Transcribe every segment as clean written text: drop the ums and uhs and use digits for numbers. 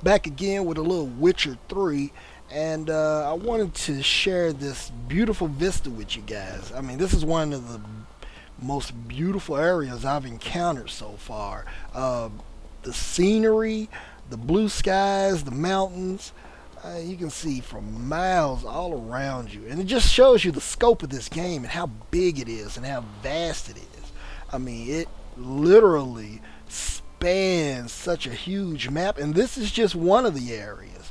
Back again with a little Witcher 3, and I wanted to share this beautiful vista with you guys. I mean, this is one of the most beautiful areas I've encountered so far. The scenery, the blue skies, the mountains. You can see from miles all around you, and it just shows you the scope of this game and how big it is and how vast it is. I mean, it literally spans such a huge map, and this is just one of the areas.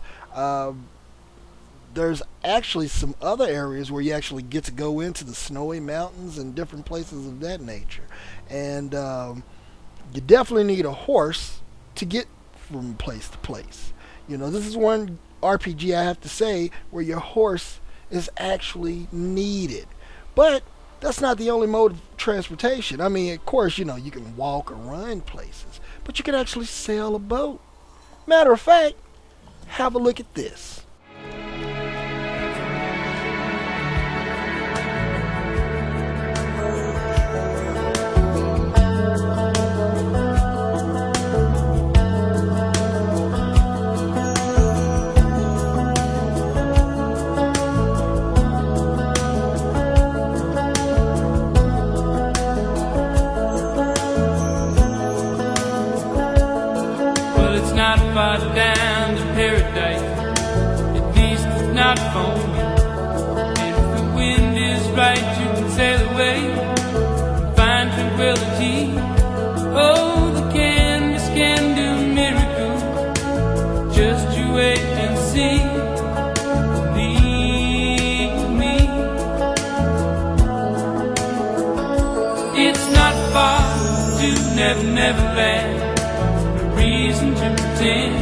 There's actually some other areas where you actually get to go into the snowy mountains and different places of that nature. And you definitely need a horse to get from place to place. You know, this is one RPG I have to say where your horse is actually needed. But that's not the only mode of transportation. I mean, of course, you know, you can walk or run places, but you can actually sail a boat. Matter of fact, have a look at this. Well, it's not far down to paradise. At least it's not foaming. And if the wind is right, you can sail away and find tranquility. Oh, the canvas can do miracles. Just you wait and see. Believe me. It's not far to Never Never Land. Reason to pretend.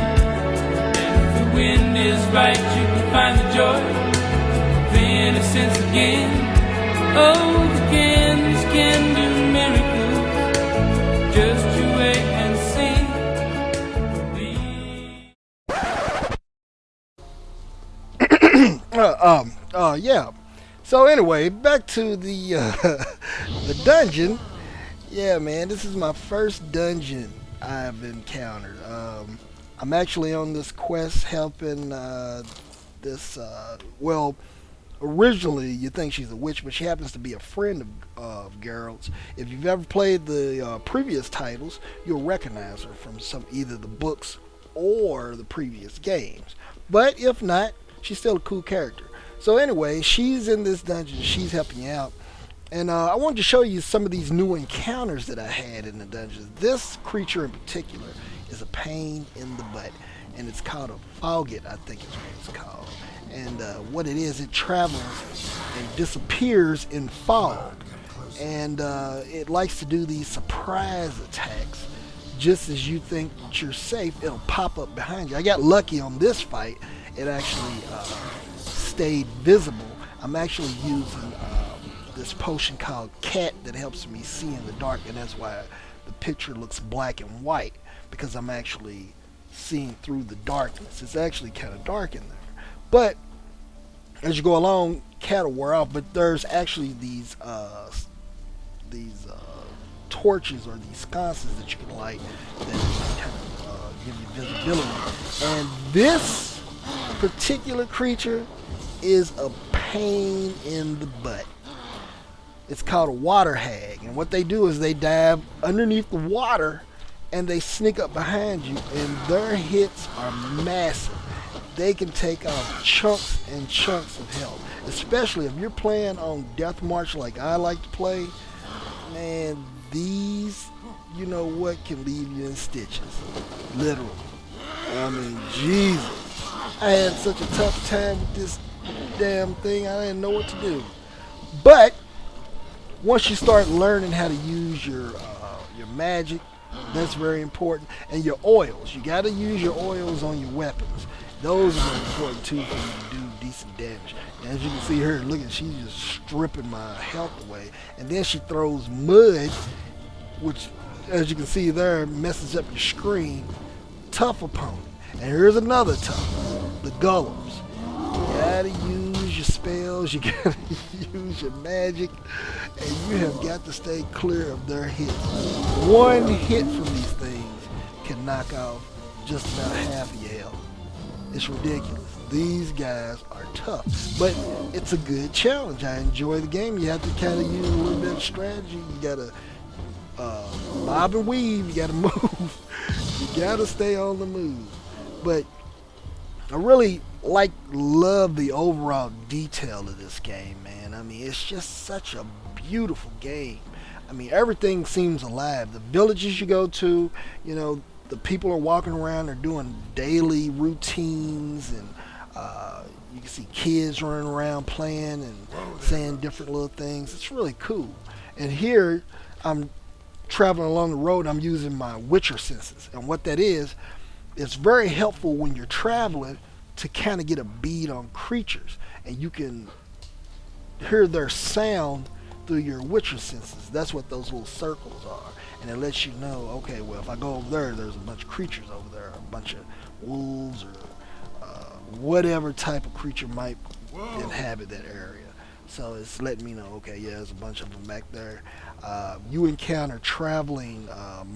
And if the wind is right, you can find the joy of innocence again. Oh, the canvas can do miracles. Just you wait and see. Yeah. So anyway, back to the the dungeon. Yeah, man, this is my first dungeon I've encountered. I'm actually on this quest helping this. Well, originally you think she's a witch, but she happens to be a friend of Geralt's. If you've ever played the previous titles, you'll recognize her from some either the books or the previous games. But if not, she's still a cool character. So anyway, she's in this dungeon. She's helping you out. And I wanted to show you some of these new encounters that I had in the dungeons. This creature in particular is a pain in the butt, and it's called a faucet, I think is what it's called. And what it is, it travels and disappears in fog, and it likes to do these surprise attacks. Just as you think that you're safe, it'll pop up behind you. I got lucky on this fight; it actually stayed visible. I'm actually using this potion called Cat that helps me see in the dark, and that's why the picture looks black and white, because I'm actually seeing through the darkness. It's actually kind of dark in there, but as you go along, Cat will wear off. But there's actually these torches or these sconces that you can light that kind of give you visibility. And this particular creature is a pain in the butt. It's called a water hag, and what they do is they dive underneath the water and they sneak up behind you, and their hits are massive. They can take off chunks and chunks of health, especially if you're playing on Death March like I like to play. Man, these, you know what, can leave you in stitches, literally. I mean, Jesus, I had such a tough time with this damn thing. I didn't know what to do. But once you start learning how to use your magic, that's very important. And your oils, you got to use your oils on your weapons. Those are important too for you to do decent damage. And as you can see her, look at, she's just stripping my health away. And then she throws mud, which, as you can see there, messes up your screen. Tough opponent. And here's another tough, the golems. You gotta use your spells, you gotta use your magic, and you have got to stay clear of their hits. One hit from these things can knock off just about half of your health. It's ridiculous. These guys are tough, but it's a good challenge. I enjoy the game. You have to kind of use a little bit of strategy. You gotta bob and weave. You gotta move. You gotta stay on the move. But I really love the overall detail of this game, man. I mean, it's just such a beautiful game. I mean, everything seems alive. The villages you go to, you know, the people are walking around, they're doing daily routines, and you can see kids running around playing and saying different little things. It's really cool. And here, I'm traveling along the road, I'm using my Witcher senses. And what that is, it's very helpful when you're traveling to kind of get a bead on creatures. And you can hear their sound through your Witcher senses. That's what those little circles are. And it lets you know, okay, well, if I go over there, there's a bunch of creatures over there, a bunch of wolves or whatever type of creature might inhabit that area. So it's letting me know, okay, yeah, there's a bunch of them back there. You encounter traveling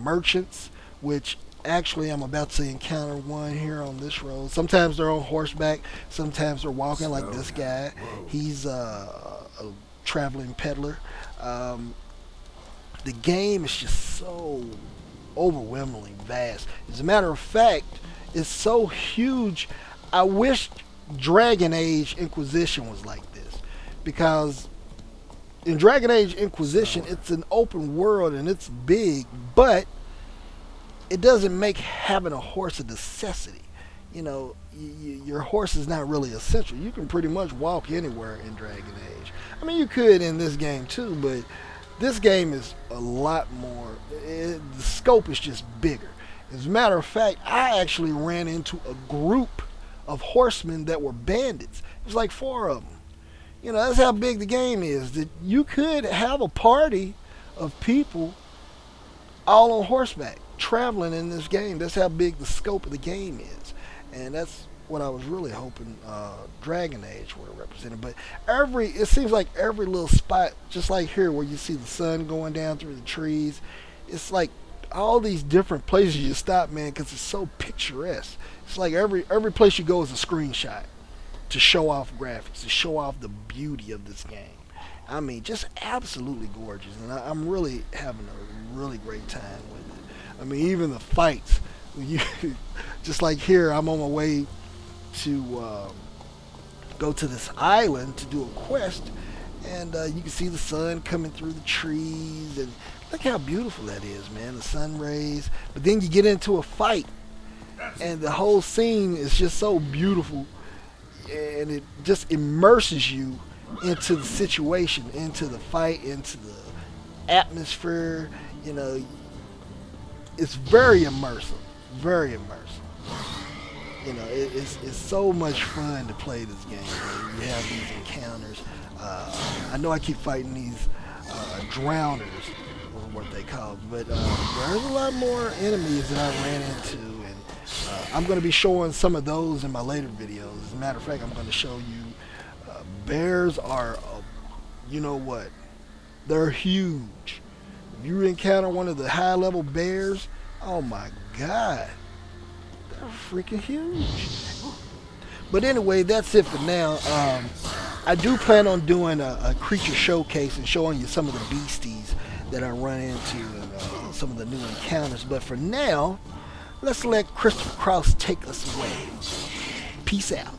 merchants, which actually I'm about to encounter one here on this road. Sometimes they're on horseback, sometimes they're walking like this guy. He's a traveling peddler. The game is just so overwhelmingly vast. As a matter of fact, it's so huge. I wish Dragon Age Inquisition was like this, because in Dragon Age Inquisition, it's an open world and it's big, but it doesn't make having a horse a necessity. You know, your horse is not really essential. You can pretty much walk anywhere in Dragon Age. I mean, you could in this game too, but this game is a lot more, the scope is just bigger. As a matter of fact, I actually ran into a group of horsemen that were bandits. It was like 4 of them. You know, that's how big the game is. That you could have a party of people all on horseback traveling in this game. That's how big the scope of the game is. And that's what I was really hoping Dragon Age would have represented. But it seems like every little spot, just like here where you see the sun going down through the trees, it's like all these different places you stop, man, because it's so picturesque. It's like every place you go is a screenshot to show off graphics, to show off the beauty of this game. I mean, just absolutely gorgeous, and I'm really having a really great time with it. I mean, even the fights, just like here, I'm on my way to go to this island to do a quest, and you can see the sun coming through the trees, and look how beautiful that is, man, the sun rays. But then you get into a fight, and the whole scene is just so beautiful, and it just immerses you into the situation, into the fight, into the atmosphere. You know, it's very immersive, very immersive. You know, it's so much fun to play this game. You have these encounters. I know I keep fighting these drowners, or what they call them, but there's a lot more enemies that I ran into, and I'm going to be showing some of those in my later videos. As a matter of fact, I'm going to show you bears are, you know what, they're huge. If you encounter one of the high-level bears, oh my God, they're freaking huge. But anyway, that's it for now. I do plan on doing a creature showcase and showing you some of the beasties that I run into and some of the new encounters. But for now, let's let Christopher Cross take us away. Peace out.